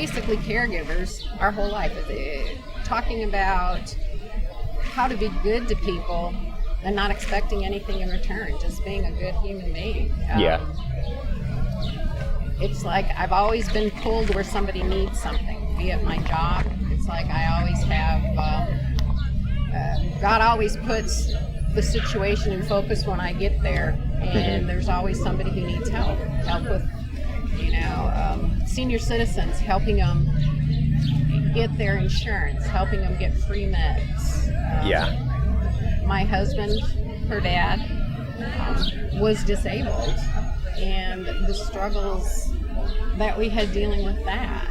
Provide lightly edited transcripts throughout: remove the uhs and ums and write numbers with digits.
basically caregivers our whole life, talking about how to be good to people and not expecting anything in return, just being a good human being. It's like I've always been pulled where somebody needs something, be it my job. It's like I always have, God always puts the situation in focus when I get there, and there's always somebody who needs help with, senior citizens, helping them get their insurance, helping them get free meds. My husband, her dad, was disabled, and the struggles that we had dealing with that.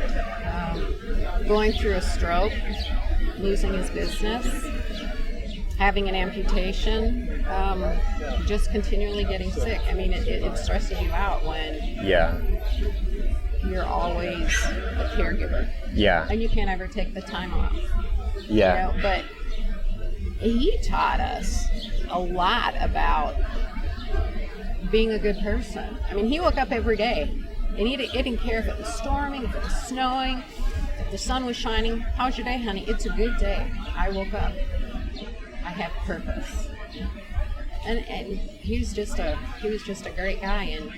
Going through a stroke, losing his business, having an amputation, just continually getting sick. I mean, it stresses you out when you're always a caregiver. And you can't ever take the time off. But he taught us a lot about being a good person. I mean, he woke up every day, and he didn't care if it was storming, if it was snowing, if the sun was shining. How's your day, honey? It's a good day. I woke up. I have purpose. And he was just a great guy, and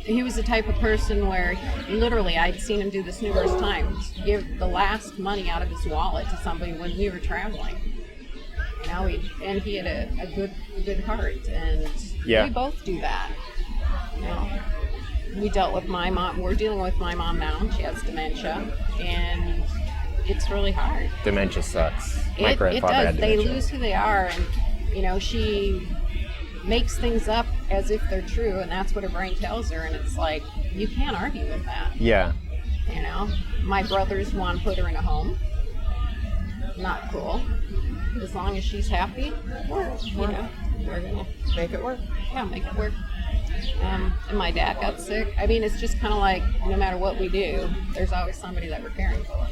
he was the type of person where literally I'd seen him do this numerous times, give the last money out of his wallet to somebody when we were traveling. And he had a good heart, and we both do that. We dealt with my mom. We're dealing with my mom now. She has dementia, and it's really hard. Dementia sucks. My grandfather had dementia. They lose who they are, and she makes things up as if they're true, and that's what her brain tells her, and it's like, you can't argue with that. My brothers want to put her in a home. Not cool. As long as she's happy, we're gonna make it work. Make it work. And my dad got sick. I mean, it's just kind of like, no matter what we do, there's always somebody that we're caring for.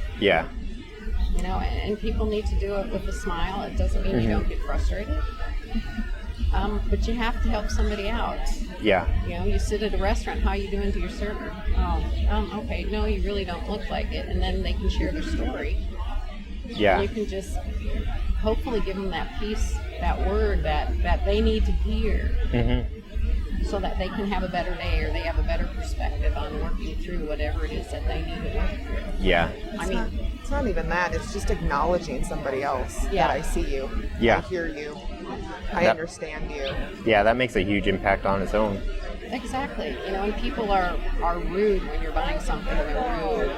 And people need to do it with a smile. It doesn't mean you don't get frustrated. But you have to help somebody out. You sit at a restaurant, how are you doing to your server? Okay, no, you really don't look like it. And then they can share their story. And you can just hopefully give them that piece, that word that they need to hear, so that they can have a better day, or they have a better perspective on working through whatever it is that they need to work through. It's not even that. It's just acknowledging somebody else that I see you, I hear you, I understand you. That makes a huge impact on its own. Exactly. When people are rude when you're buying something, they're rude,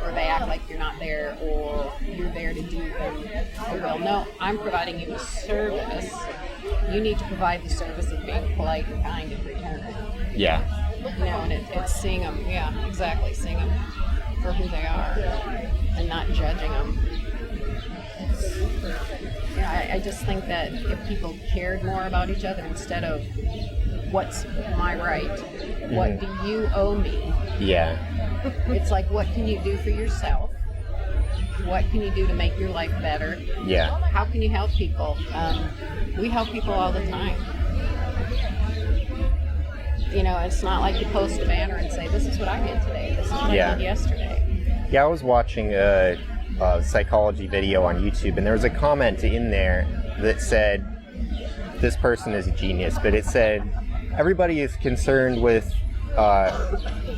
or they act like you're not there, or you're there to do them a will. No, I'm providing you a service. You need to provide the service of being polite and kind in return. And it's seeing them, seeing them for who they are and not judging them. I just think that if people cared more about each other instead of what's my right, what do you owe me? It's like, what can you do for yourself? What can you do to make your life better? How can you help people? We help people all the time. It's not like you post a banner and say, this is what I did today, this is what I did yesterday. I was watching a psychology video on YouTube, and there was a comment in there that said, this person is a genius, but it said, everybody is concerned with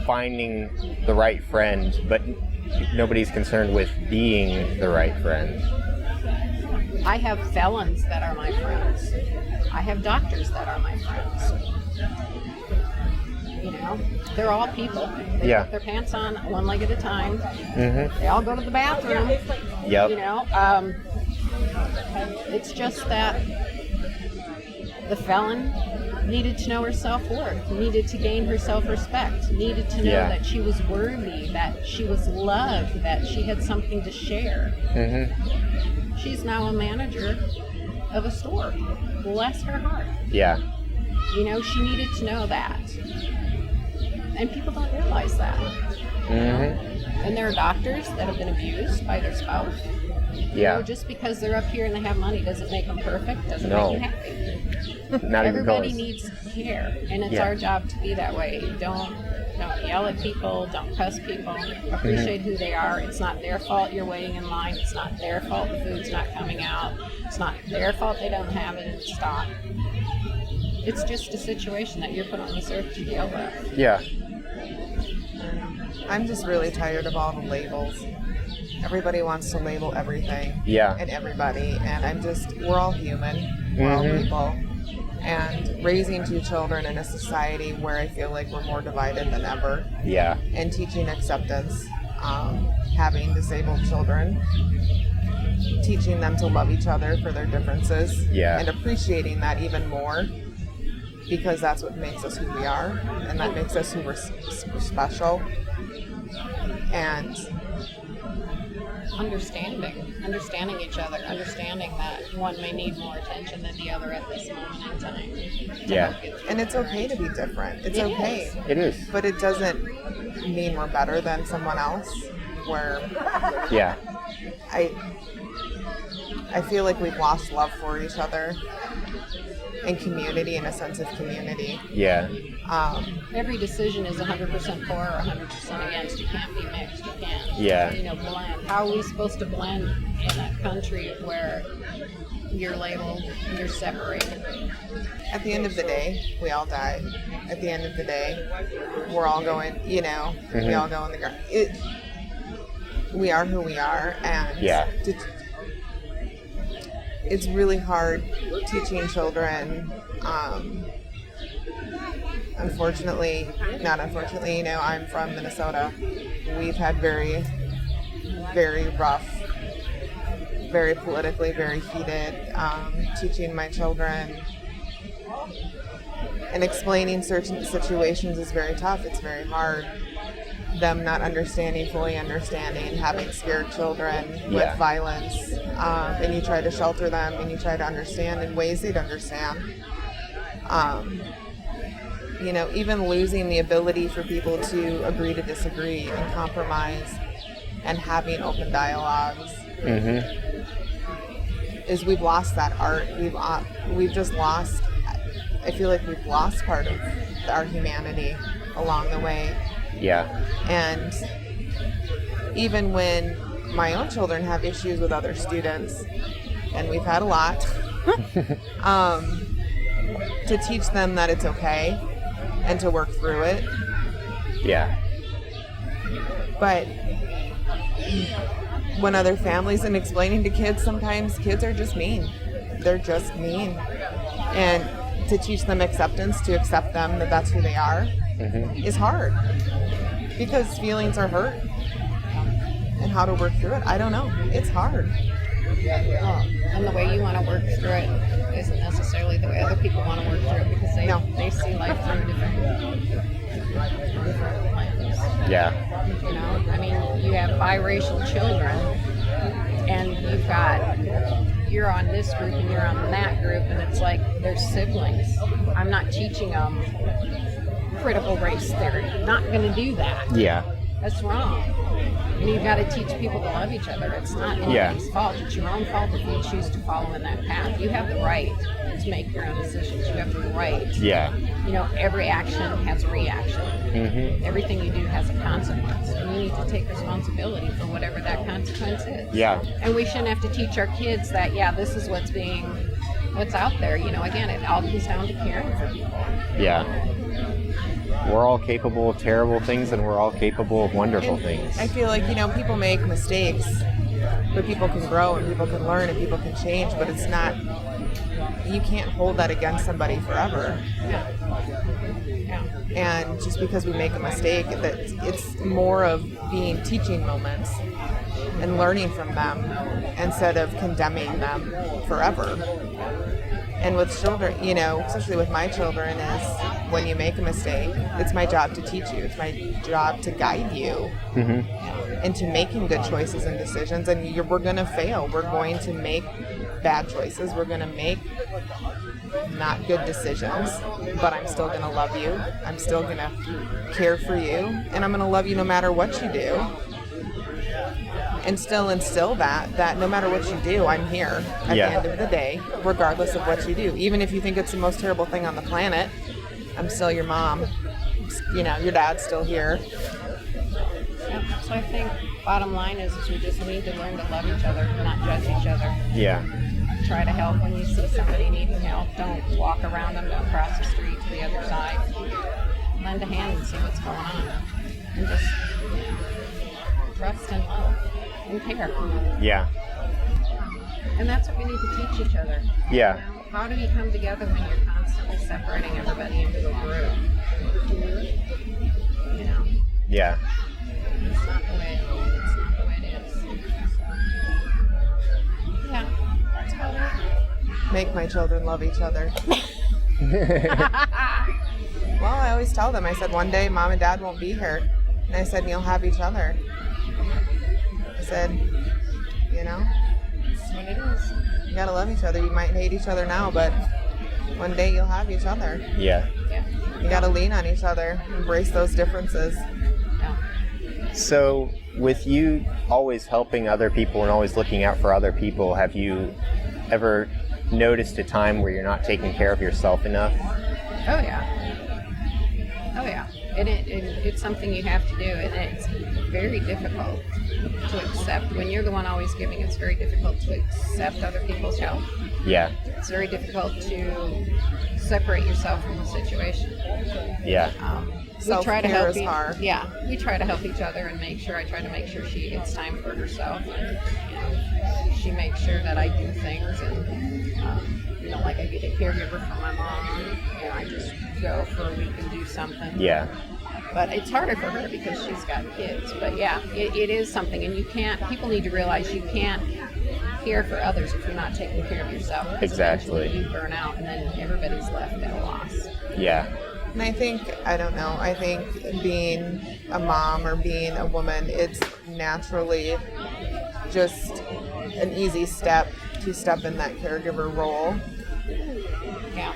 finding the right friend, but nobody's concerned with being the right friend. I have felons that are my friends. I have doctors that are my friends. They're all people. They put their pants on one leg at a time. They all go to the bathroom. It's just that the felon needed to know her self-worth, needed to gain her self-respect, needed to know that she was worthy, that she was loved, that she had something to share. She's now a manager of a store. Bless her heart. She needed to know that. And people don't realize that. And there are doctors that have been abused by their spouse. Just because they're up here and they have money doesn't make them perfect, doesn't make them happy. Not Everybody needs care, and it's our job to be that way. Don't Don't yell at people. Don't cuss people. Appreciate who they are. It's not their fault you're waiting in line. It's not their fault the food's not coming out. It's not their fault they don't have it in stock. It's just a situation that you're put on this earth to deal with. Yeah. I'm just really tired of all the labels. Everybody wants to label everything. Yeah. And everybody. And we're all human. We're all people. And raising 2 children in a society where I feel like we're more divided than ever. Yeah. And teaching acceptance, having disabled children, teaching them to love each other for their differences. Yeah. And appreciating that even more, because that's what makes us who we are, and that makes us who we're special. And understanding each other, understanding that one may need more attention than the other at this moment in time. Yeah. And it's okay to be different. It's okay. It is. But it doesn't mean we're better than someone else. Where yeah. I feel like we've lost love for each other and community, and a sense of community. Yeah. Every decision is 100% for or 100% against. You can't be mixed. You can't, blend. How are we supposed to blend in a country where you're labeled, you're separated? At the end of the day, we all die. At the end of the day, we're all going, we all go in the ground. We are who we are, and it's really hard teaching children. Not unfortunately, I'm from Minnesota. We've had very, very rough, very politically, very heated, teaching my children and explaining certain situations is very tough. It's very hard. Them not fully understanding, having scared children with violence, and you try to shelter them and you try to understand in ways they'd understand. Even losing the ability for people to agree to disagree and compromise and having open dialogues is we've lost that art. We've just lost, I feel like we've lost part of our humanity along the way. Yeah. And even when my own children have issues with other students, and we've had a lot, to teach them that it's okay and to work through it. Yeah. But when other families and explaining to kids, sometimes kids are just mean. They're just mean. And to teach them acceptance, to accept them that that's who they are, is hard. Because feelings are hurt. And how to work through it, I don't know. It's hard. And the way you want to work through it isn't necessarily the way other people want to work through it, because they see life through different lenses. Yeah. You have biracial children, and you're on this group and you're on that group, and it's like they're siblings. I'm not teaching them critical race theory. Not going to do that. Yeah. That's wrong. And you've got to teach people to love each other. It's not anybody's fault. It's your own fault if you choose to follow in that path. You have the right to make your own decisions. You have the right. Yeah. Every action has a reaction. Everything you do has a consequence. And you need to take responsibility for whatever that consequence is. Yeah. And we shouldn't have to teach our kids that, this is what's out there. Again, it all comes down to caring for people. Yeah. We're all capable of terrible things, and we're all capable of wonderful things. I feel like, people make mistakes, but people can grow and people can learn and people can change, but it's not, you can't hold that against somebody forever. Yeah. And just because we make a mistake, that it's more of being teaching moments and learning from them instead of condemning them forever. And with children, especially with my children, is when you make a mistake, it's my job to teach you. It's my job to guide you into making good choices and decisions. And we're going to fail. We're going to make bad choices. We're going to make not good decisions. But I'm still going to love you. I'm still going to care for you. And I'm going to love you no matter what you do. And still instill that no matter what you do, I'm here at the end of the day, regardless of what you do. Even if you think it's the most terrible thing on the planet, I'm still your mom. your dad's still here. Yeah. So I think bottom line is we just need to learn to love each other, not judge each other. Yeah. Try to help when you see somebody needing help. Don't walk around them, don't cross the street to the other side. Lend a hand and see what's going on. And just trust and love and care. Yeah. And that's what we need to teach each other. Yeah. You know, how do you come together when you're constantly separating everybody into a group? You know? Yeah. It's not the way it is. So, yeah, that's about it. Make my children love each other. Well, I always tell them, I said, one day mom and dad won't be here. And I said, you'll have each other. I said, That's what it is. you gotta love each other. You might hate each other now, but one day you'll have each other. Yeah. Yeah. You gotta lean on each other, embrace those differences. Yeah. So, with you always helping other people and always looking out for other people, have you ever noticed a time where you're not taking care of yourself enough? Oh yeah. It's something you have to do, and it's very difficult to accept. When you're the one always giving, it's very difficult to accept other people's help. Yeah. It's very difficult to separate yourself from the situation. Yeah. We try to Self-care help is hard. Yeah, we try to help each other and I try to make sure she gets time for herself. She makes sure that I do things, and like I get a caregiver for my mom. I just go for a week and do something. Yeah. But it's harder for her because she's got kids. But yeah, it is something, and people need to realize you can't care for others if you're not taking care of yourself. Because Exactly. eventually you burn out, and then everybody's left at a loss. Yeah. And I think being a mom or being a woman, it's naturally just an easy step to step in that caregiver role. Yeah.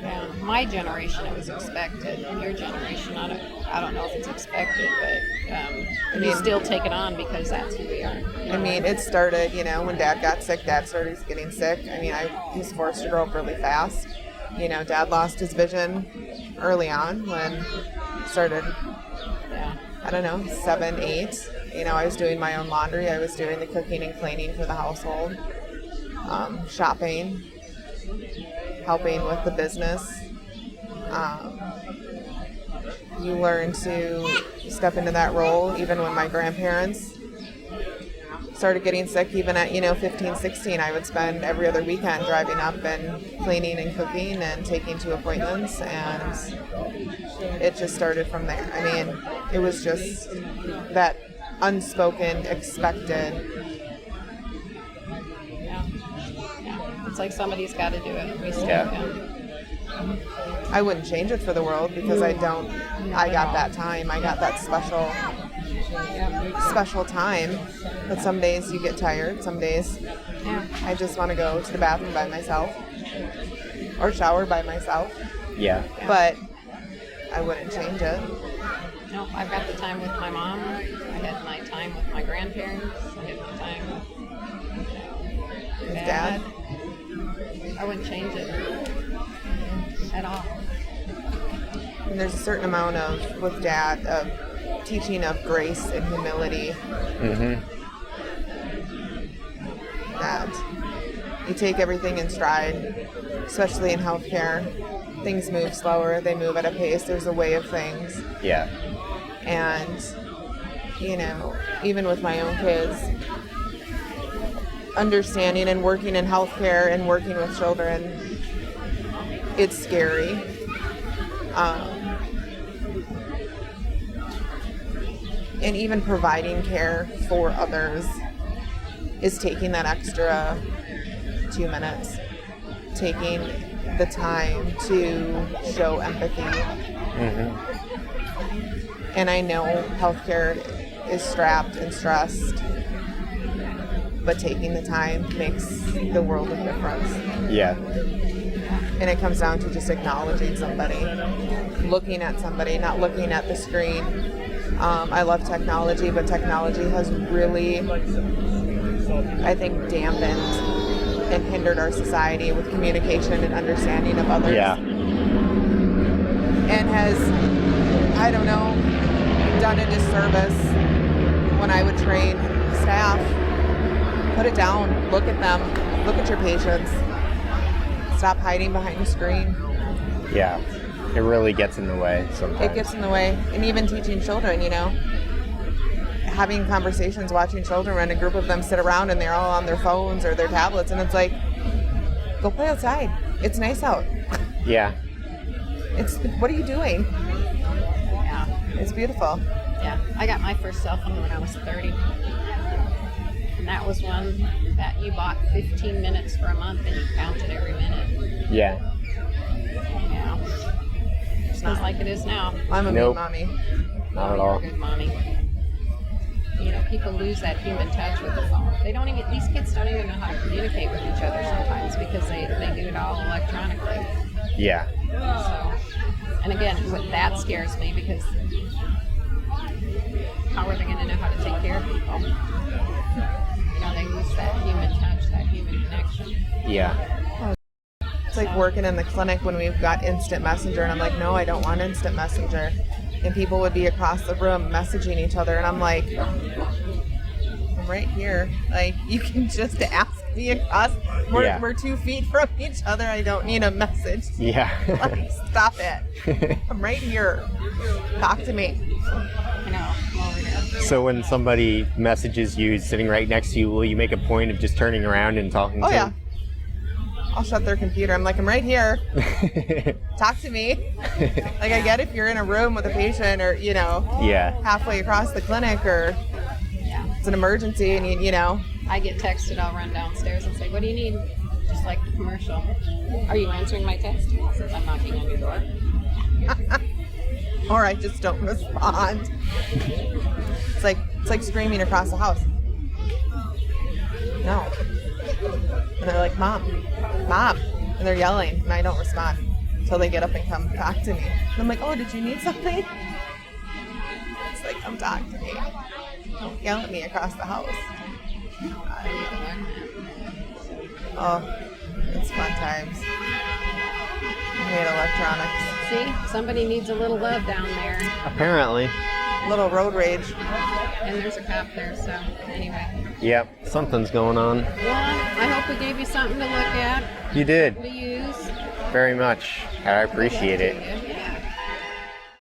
Yeah. My generation, it was expected. Your generation, I don't know if it's expected, but you still take it on because that's who we are. I mean, it started, when Dad got sick, Dad started getting sick. I mean, I was forced to grow up really fast. Dad lost his vision early on when started, Yeah. 7, 8. I was doing my own laundry. I was doing the cooking and cleaning for the household, shopping, helping with the business. You learn to step into that role even when my grandparents started getting sick. Even at 15, 16, I would spend every other weekend driving up and cleaning and cooking and taking to appointments, and it just started from there. I mean, it was just that unspoken, expected. Yeah. It's like somebody's got to do it. We still Yeah. I wouldn't change it for the world because I got that time. I got that special time. But some days you get tired. Some days I just want to go to the bathroom by myself or shower by myself. Yeah. But I wouldn't change it. No, I've got the time with my mom. I had my time with my grandparents. I had my time with Dad. I wouldn't change it at all. And there's a certain amount with Dad, of teaching of grace and humility. Mm-hmm. That you take everything in stride, especially in healthcare. Things move slower, they move at a pace, there's a way of things. Yeah. And, even with my own kids, understanding and working in healthcare and working with children, it's scary. And even providing care for others is taking that extra 2 minutes, taking the time to show empathy. Mm-hmm. And I know healthcare is strapped and stressed, but taking the time makes the world of difference. Yeah. And it comes down to just acknowledging somebody, looking at somebody, not looking at the screen. I love technology, but technology has really, I think, dampened and hindered our society with communication and understanding of others. Yeah. And has, I don't know, done a disservice when I would train staff. Put it down, look at them, look at your patients. Stop hiding behind a screen. Yeah, it really gets in the way sometimes. It gets in the way. And even teaching children, having conversations, watching children, and a group of them sit around and they're all on their phones or their tablets, and it's like, go play outside. It's nice out. Yeah. What are you doing? Yeah. It's beautiful. Yeah. I got my first cell phone when I was 30. And that was one that you bought 15 minutes for a month and you counted every minute. Yeah. Yeah. It's not like it is now. I'm a Nope. mean mommy. Not at You're all. a good mommy. People lose that human touch with the phone. These kids don't even know how to communicate with each other sometimes because they do it all electronically. Yeah. So, and again, that scares me because how are they going to know how to take care of people? They lose that human touch, that human connection. Yeah. It's like working in the clinic when we've got instant messenger, and I'm like, no, I don't want instant messenger. And people would be across the room messaging each other, and I'm like, I'm right here. Like, you can just ask me across. We're 2 feet from each other. I don't need a message. Yeah. Like, stop it. I'm right here. Talk to me. So when somebody messages you sitting right next to you, will you make a point of just turning around and talking Oh, to yeah. them? I'll shut their computer. I'm like, I'm right here. Talk to me. Like, I get if you're in a room with a patient or, Yeah. halfway across the clinic or it's an emergency and I get texted, I'll run downstairs and say, what do you need? Just like the commercial. Are you answering my text? Since I'm knocking on your door. or I just don't respond. It's like screaming across the house. No. And they're like, Mom. And they're yelling and I don't respond until they get up and come talk to me. And I'm like, oh, did you need something? It's like, come talk to me. Don't yell at me across the house. Oh, it's fun times. I hate electronics. See, somebody needs a little love down there. Apparently. Little road rage. And there's a cop there, so anyway. Yep. Something's going on. Well, I hope we gave you something to look at, You did. to use. Very much. I appreciate it. Yeah.